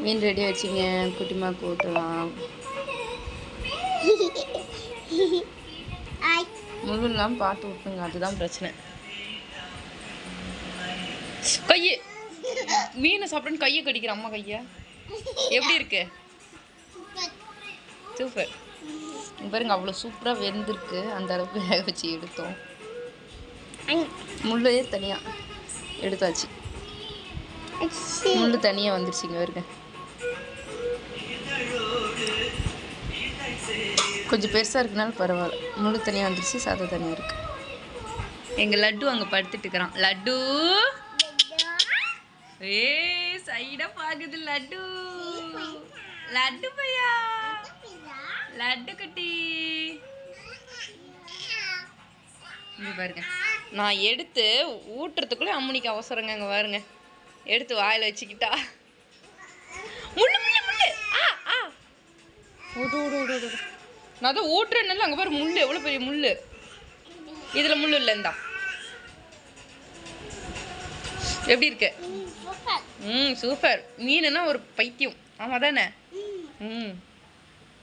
மீன் ready ஆயிடுச்சிங்க. குட்டிமா கூட்டலாம். முழுலாம் பார்த்து விட்டுங்க, அதுதான் பிரச்சனை. கையை மீனை சாப்பிட்றேன்னு கையை கடிக்கிற அம்மா கையை. எப்படி இருக்கு? சூப்பர். பாருங்க, அவ்வளோ சூப்பராக வெந்திருக்கு. அந்த அளவுக்கு வேக வச்சு எடுத்தோம். முள்ளையே தனியாக எடுத்தாச்சு. முள் தனியாக வந்துருச்சுங்க. வருங்க, கொஞ்சம் பெருசாக இருக்குனால பரவாயில்ல. முள் தனியாக வந்துருச்சு, சாதம் தனியாக இருக்கு. எங்கள் லட்டு அங்கே படுத்துட்டு இருக்கிறான். லட்டு ஏ சைடாக பார்க்குது. லட்டு லட்டு பையா, லட்டு குட்டி. இங்கே பாருங்க, நான் எடுத்து ஊட்டுறதுக்குள்ளே அம்முனிக்கு அவசரங்க. அங்கே பாருங்க, எடுத்து வாயில் வச்சுக்கிட்டா. முள்ளு முள்ளு முள்ளு. ஓடு ஓடு ஓடு. நான் தான் ஊட்டுறேன்னால அங்கே பாரு முள், எவ்வளோ பெரிய முள். இதில் முள் இல்லை. இந்தா எப்படி இருக்கு? சூப்பர். மீனுன்னா ஒரு பைத்தியம். ஆமாம் தானே?